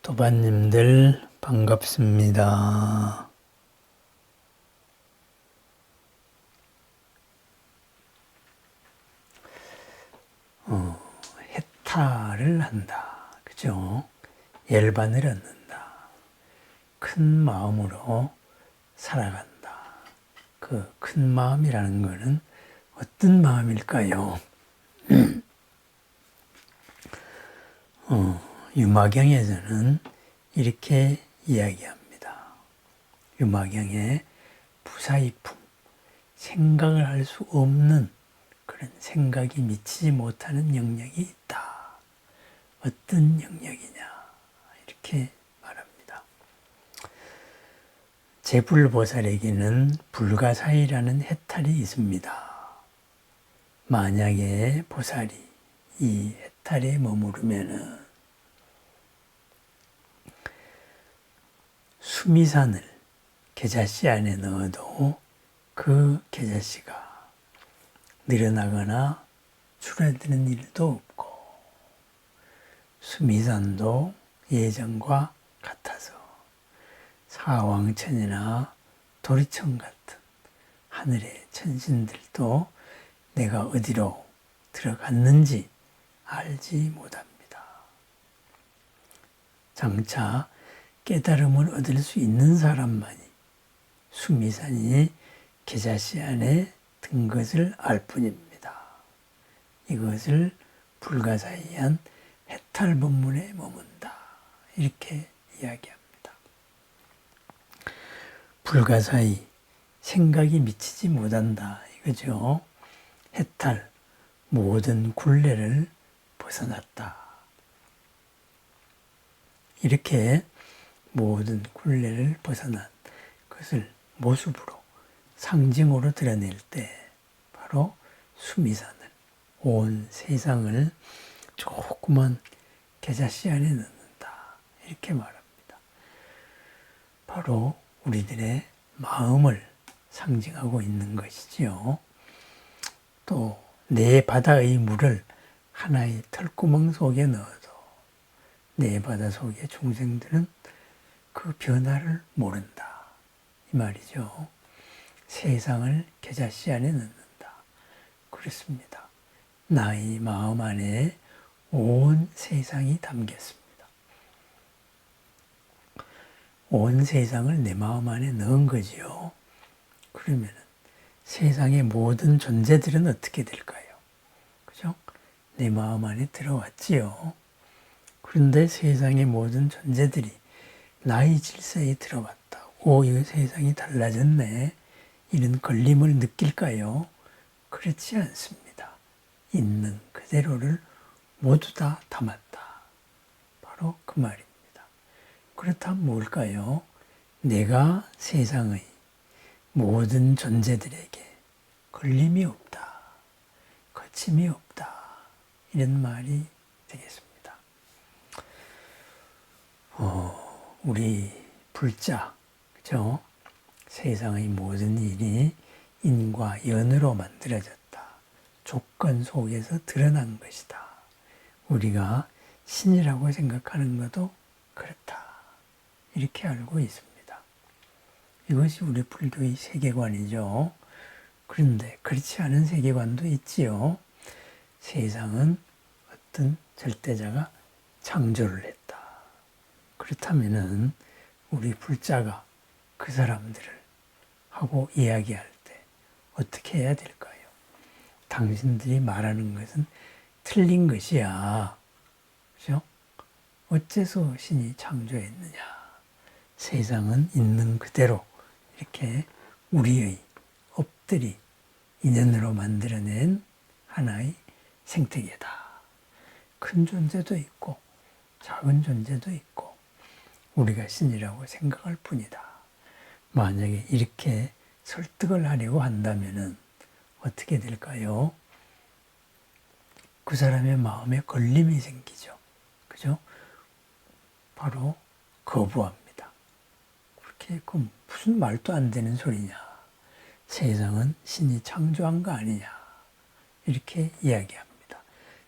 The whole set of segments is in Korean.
도반님들 반갑습니다. 해탈을 한다. 그죠? 열반을 얻는다. 큰 마음으로 살아간다. 그 큰 마음이라는 것은 어떤 마음일까요? 유마경에서는 이렇게 이야기합니다. 유마경에 부사이품, 생각을 할 수 없는 그런 생각이 미치지 못하는 영역이 있다. 어떤 영역이냐? 이렇게 말합니다. 제불보살에게는 불가사의라는 해탈이 있습니다. 만약에 보살이 이 해탈에 머무르면은 수미산을 계자씨 안에 넣어도 그 계자씨가 늘어나거나 줄어드는 일도 없고 수미산도 예전과 같아서 사왕천이나 도리천 같은 하늘의 천신들도 내가 어디로 들어갔는지 알지 못합니다. 장차 깨달음을 얻을 수 있는 사람만이 수미산이 계자씨 안에 든 것을 알 뿐입니다. 이것을 불가사의한 해탈법문에 머문다. 이렇게 이야기합니다. 불가사의, 생각이 미치지 못한다. 이거죠. 해탈, 모든 굴레를 벗어났다. 이렇게 모든 굴레를 벗어난 것을 모습으로 상징으로 드러낼 때 바로 수미산을, 온 세상을 조그만 계자씨 안에 넣는다. 이렇게 말합니다. 바로 우리들의 마음을 상징하고 있는 것이지요. 또 네 바다의 물을 하나의 털구멍 속에 넣어도 네 바다 속의 중생들은 그 변화를 모른다. 이 말이죠. 세상을 계자씨 안에 넣는다. 그렇습니다. 나의 마음 안에 온 세상이 담겼습니다. 온 세상을 내 마음 안에 넣은 거지요. 그러면 세상의 모든 존재들은 어떻게 될까요? 그죠? 내 마음 안에 들어왔지요. 그런데 세상의 모든 존재들이 나의 질서에 들어왔다. 오, 이 세상이 달라졌네. 이런 걸림을 느낄까요? 그렇지 않습니다. 있는 그대로를 모두 다 담았다. 바로 그 말입니다. 그렇다면 뭘까요? 내가 세상의 모든 존재들에게 걸림이 없다. 거침이 없다. 이런 말이 되겠습니다. 우리 불자, 그죠? 세상의 모든 일이 인과 연으로 만들어졌다. 조건 속에서 드러난 것이다. 우리가 신이라고 생각하는 것도 그렇다. 이렇게 알고 있습니다. 이것이 우리 불교의 세계관이죠. 그런데 그렇지 않은 세계관도 있지요. 세상은 어떤 절대자가 창조를 했다. 그렇다면은 우리 불자가 그 사람들을 하고 이야기할 때 어떻게 해야 될까요? 당신들이 말하는 것은 틀린 것이야. 그죠? 어째서 신이 창조했느냐? 세상은 있는 그대로 이렇게 우리의 업들이 인연으로 만들어낸 하나의 생태계다. 큰 존재도 있고 작은 존재도 있고 우리가 신이라고 생각할 뿐이다. 만약에 이렇게 설득을 하려고 한다면은 어떻게 될까요? 그 사람의 마음에 걸림이 생기죠. 그죠? 바로 거부합니다. 그렇게 그 무슨 말도 안 되는 소리냐. 세상은 신이 창조한 거 아니냐. 이렇게 이야기합니다.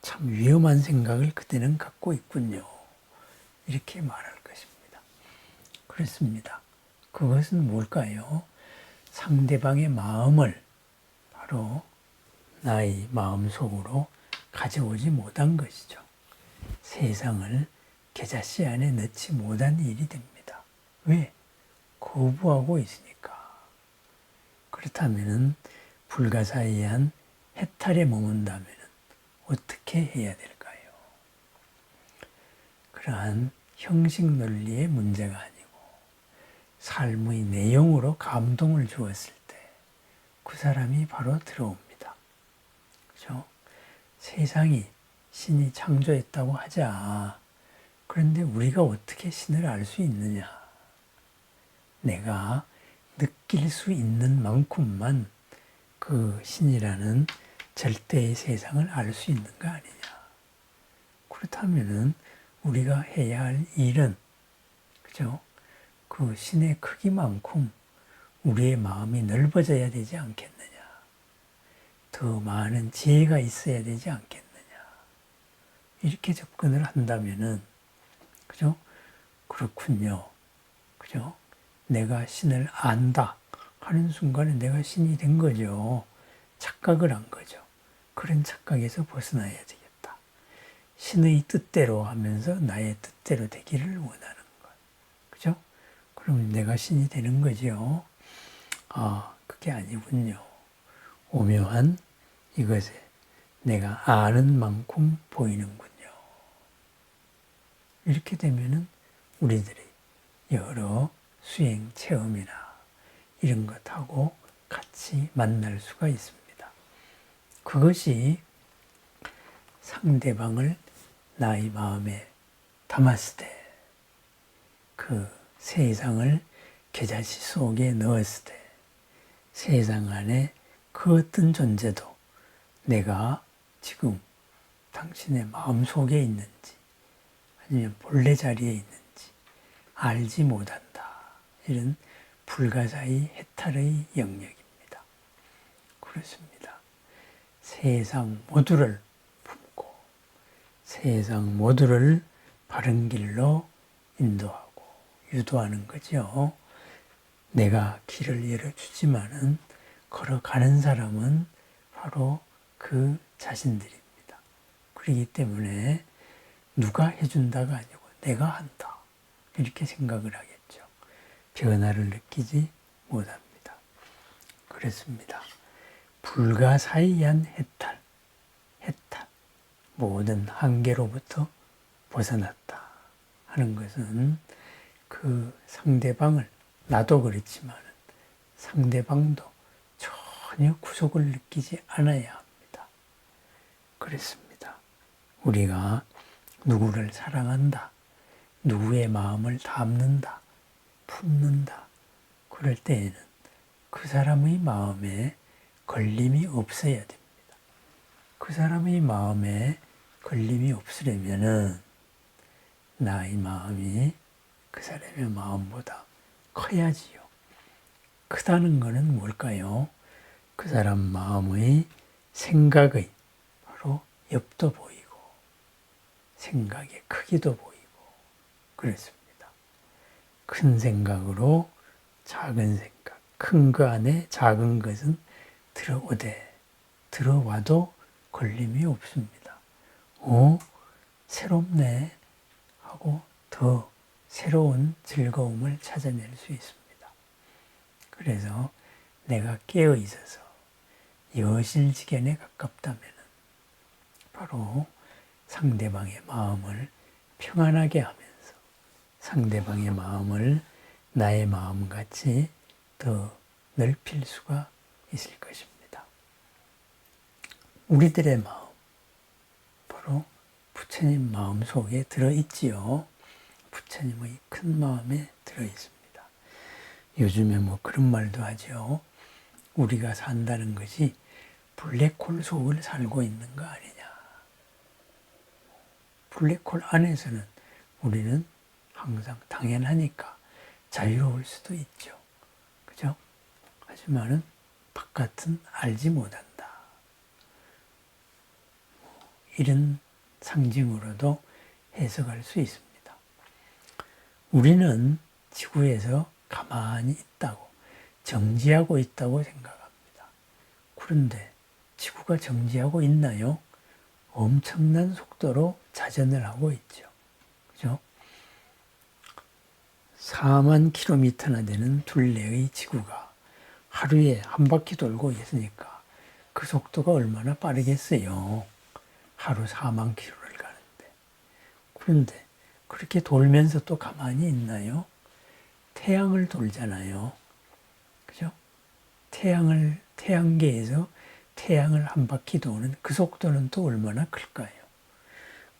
참 위험한 생각을 그때는 갖고 있군요. 이렇게 말할 것입니다. 그렇습니다. 그것은 뭘까요? 상대방의 마음을 바로 나의 마음속으로 가져오지 못한 것이죠. 세상을 계자씨 안에 넣지 못한 일이 됩니다. 왜? 거부하고 있으니까. 그렇다면 불가사의한 해탈에 머문다면 어떻게 해야 될까요? 그러한 형식 논리의 문제가 아니고 삶의 내용으로 감동을 주었을 때 그 사람이 바로 들어옵니다. 그렇죠? 세상이 신이 창조했다고 하자. 그런데 우리가 어떻게 신을 알 수 있느냐? 내가 느낄 수 있는 만큼만 그 신이라는 절대의 세상을 알 수 있는가 아니냐? 그렇다면은 우리가 해야 할 일은, 그죠? 그 신의 크기만큼 우리의 마음이 넓어져야 되지 않겠느냐? 더 많은 지혜가 있어야 되지 않겠느냐? 이렇게 접근을 한다면은, 그죠? 그렇군요. 그죠? 내가 신을 안다 하는 순간에 내가 신이 된 거죠. 착각을 한 거죠. 그런 착각에서 벗어나야 되겠다. 신의 뜻대로 하면서 나의 뜻대로 되기를 원하는 것. 그죠? 그럼 내가 신이 되는 거죠. 아, 그게 아니군요. 오묘한 이것에 내가 아는 만큼 보이는군요. 이렇게 되면은 우리들이 여러 수행 체험이나 이런 것하고 같이 만날 수가 있습니다. 그것이 상대방을 나의 마음에 담았을 때, 그 세상을 계자시 속에 넣었을 때, 세상 안에 그 어떤 존재도 내가 지금 당신의 마음 속에 있는지 아니면 본래 자리에 있는지 알지 못한다. 이런 불가사의 해탈의 영역입니다. 그렇습니다. 세상 모두를 품고 세상 모두를 바른 길로 인도하고 유도하는 거죠. 내가 길을 열어주지만은 걸어가는 사람은 바로 그 자신들입니다. 그렇기 때문에 누가 해준다가 아니고 내가 한다. 이렇게 생각을 하겠죠. 변화를 느끼지 못합니다. 그렇습니다. 불가사의한 해탈, 모든 한계로부터 벗어났다 하는 것은 그 상대방을, 나도 그렇지만 상대방도 전혀 구속을 느끼지 않아야 합니다. 그렇습니다. 우리가 누구를 사랑한다, 누구의 마음을 담는다, 품는다, 그럴 때에는 그 사람의 마음에 걸림이 없어야 됩니다. 그 사람의 마음에 걸림이 없으려면은 나의 마음이 그 사람의 마음보다 커야지요. 크다는 것은 뭘까요? 그 사람 마음의 생각의 바로 옆도 보이고 생각의 크기도 보이고 그렇습니다. 큰 생각으로 작은 생각, 큰 거 안에 작은 것은 들어와도 걸림이 없습니다. 새롭네 하고 더 새로운 즐거움을 찾아낼 수 있습니다. 그래서 내가 깨어 있어서 여실지견에 가깝다면 바로 상대방의 마음을 평안하게 하면서 상대방의 마음을 나의 마음같이 더 넓힐 수가 있을 것입니다. 우리들의 마음, 바로 부처님 마음 속에 들어있지요. 부처님의 큰 마음에 들어있습니다. 요즘에 그런 말도 하죠. 우리가 산다는 것이 블랙홀 속을 살고 있는 거 아니냐. 블랙홀 안에서는 우리는 항상 당연하니까 자유로울 수도 있죠. 그죠? 하지만은 바깥은 알지 못한다. 이런 상징으로도 해석할 수 있습니다. 우리는 지구에서 가만히 있다고, 정지하고 있다고 생각합니다. 그런데 지구가 정지하고 있나요? 엄청난 속도로 자전을 하고 있죠. 그죠? 4만 킬로미터나 되는 둘레의 지구가 하루에 한 바퀴 돌고 있으니까 그 속도가 얼마나 빠르겠어요. 하루 4만 킬로를 가는데. 그런데 그렇게 돌면서 또 가만히 있나요? 태양을 돌잖아요. 그죠? 태양계에서 태양을 한 바퀴 도는 그 속도는 또 얼마나 클까요?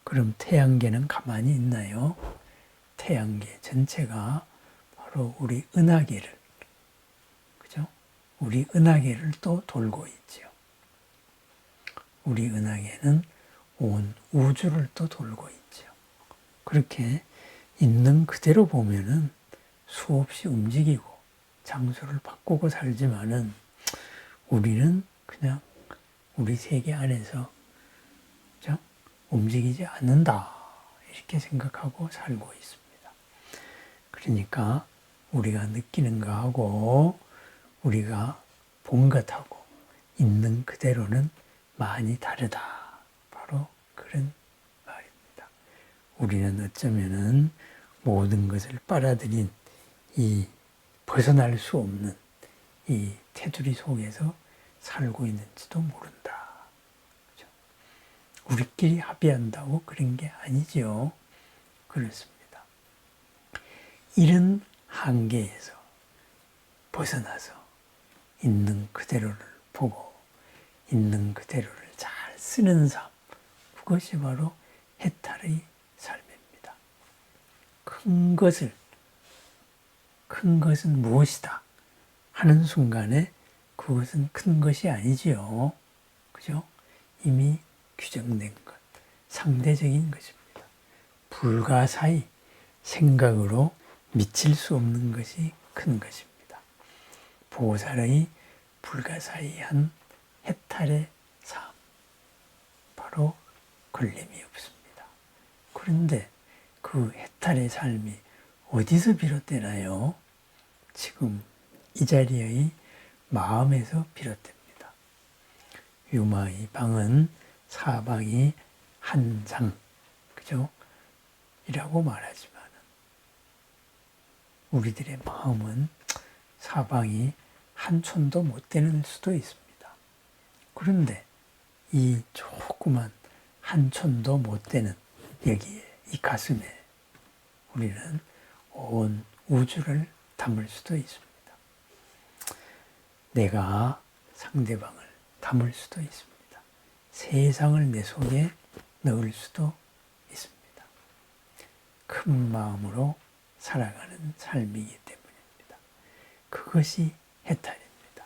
그럼 태양계는 가만히 있나요? 태양계 전체가 바로 우리 은하계를, 그죠? 우리 은하계를 또 돌고 있죠. 우리 은하계는 온 우주를 또 돌고 있죠. 그렇게 있는 그대로 보면은 수없이 움직이고 장소를 바꾸고 살지만은 우리는 그냥 우리 세계 안에서 그죠? 움직이지 않는다 이렇게 생각하고 살고 있습니다. 그러니까 우리가 느끼는 거하고 우리가 본 것하고 있는 그대로는 많이 다르다. 바로 그런 말입니다. 우리는 어쩌면은 모든 것을 빨아들인 이 벗어날 수 없는 이 테두리 속에서 살고 있는지도 모른다. 그렇죠? 우리끼리 합의한다고 그런 게 아니죠. 그렇습니다. 이런 한계에서 벗어나서 있는 그대로를 보고 있는 그대로를 잘 쓰는 삶, 그것이 바로 해탈의 삶입니다. 큰 것은 무엇이다 하는 순간에 그것은 큰 것이 아니지요. 그죠? 이미 규정된 것, 상대적인 것입니다. 불가사의 생각으로 미칠 수 없는 것이 큰 것입니다. 보살의 불가사의한 해탈의 삶, 바로 걸림이 없습니다. 그런데 그 해탈의 삶이 어디서 비롯되나요? 지금 이 자리의 마음에서 비롯됩니다. 유마의 방은 사방이 한 장, 그죠? 이라고 말하지만 우리들의 마음은 사방이 한 촌도 못 되는 수도 있습니다. 그런데 이 조그만 한 촌도 못 되는 여기에, 이 가슴에 우리는 온 우주를 담을 수도 있습니다. 내가 상대방을 담을 수도 있습니다. 세상을 내 속에 넣을 수도 있습니다. 큰 마음으로 살아가는 삶이기 때문입니다. 그것이 해탈입니다.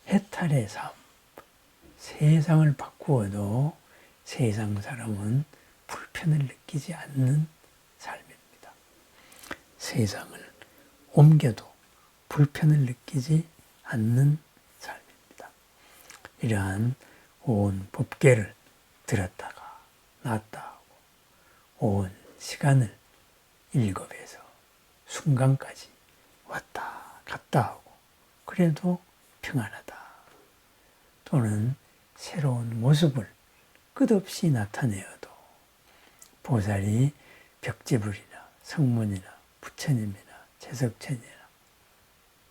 해탈의 삶, 세상을 바꾸어도 세상 사람은 불편을 느끼지 않는 삶입니다. 세상을 옮겨도 불편을 느끼지 않는 삶입니다. 이러한 온 법계를 들었다가 놨다 하고 온 시간을 일겁에서 순간까지 왔다 갔다 하고 그래도 평안하다. 또는 새로운 모습을 끝없이 나타내어도 보살이 벽제불이나 성문이나 부처님이나 제석천이나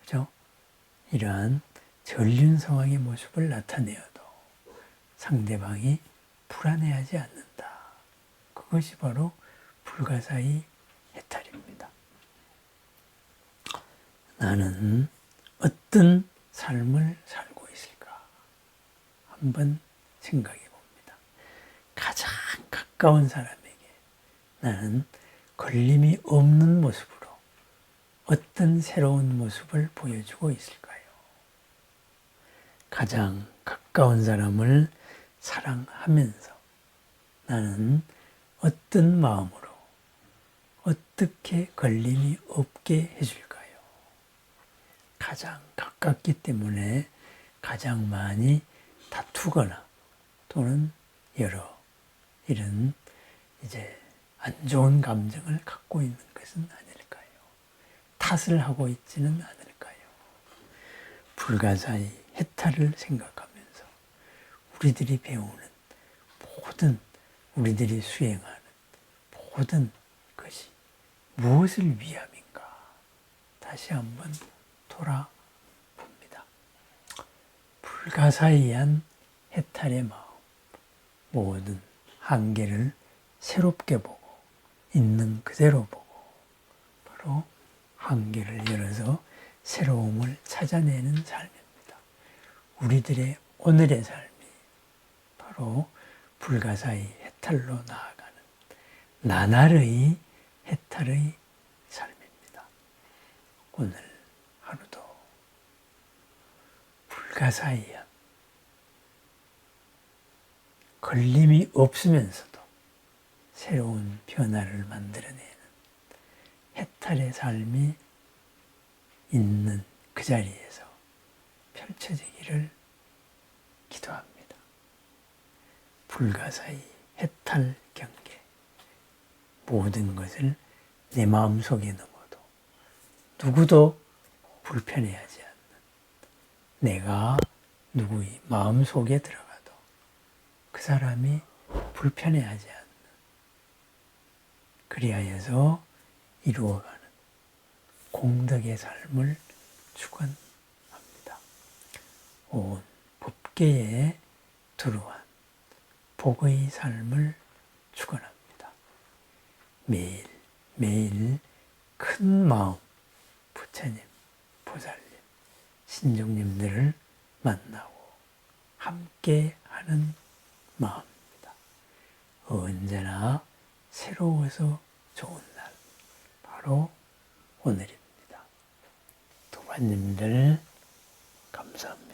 그죠? 이러한 전륜성왕의 모습을 나타내어도 상대방이 불안해하지 않는다. 그것이 바로 불가사의 해탈입니다. 나는 어떤 삶을 살고 있을까? 한번 생각해 봅니다. 가장 가까운 사람에게 나는 걸림이 없는 모습으로 어떤 새로운 모습을 보여주고 있을까요? 가장 가까운 사람을 사랑하면서 나는 어떤 마음으로 어떻게 걸림이 없게 해줄까요? 가장 가깝기 때문에 가장 많이 다투거나 또는 여러 이런 이제 안 좋은 감정을 갖고 있는 것은 아닐까요? 탓을 하고 있지는 않을까요? 불가사의 해탈을 생각하면서 우리들이 배우는 모든, 우리들이 수행하는 모든 것이 무엇을 위함인가 다시 한번 돌아봅니다. 불가사의한 해탈의 마음, 모든 한계를 새롭게 보고 있는 그대로 보고 바로 한계를 열어서 새로움을 찾아내는 삶입니다. 우리들의 오늘의 삶이 바로 불가사의 해탈로 나아가는 나날의 해탈의 삶입니다. 오늘 하루도 불가사의한 걸림이 없으면서도 새로운 변화를 만들어내는 해탈의 삶이 있는 그 자리에서 펼쳐지기를 기도합니다. 불가사의 해탈 경계, 모든 것을 내 마음속에 넣어도 누구도 불편해하지 않는, 내가 누구의 마음속에 들어가도 그 사람이 불편해하지 않는, 그리하여서 이루어가는 공덕의 삶을 축원합니다. 온 법계에 두루한 복의 삶을 축원합니다. 매일 매일 큰 마음 부처님, 보살님, 신종님들을 만나고 함께하는 마음입니다. 언제나 새로워서 좋은 날, 바로 오늘입니다. 도반님들 감사합니다.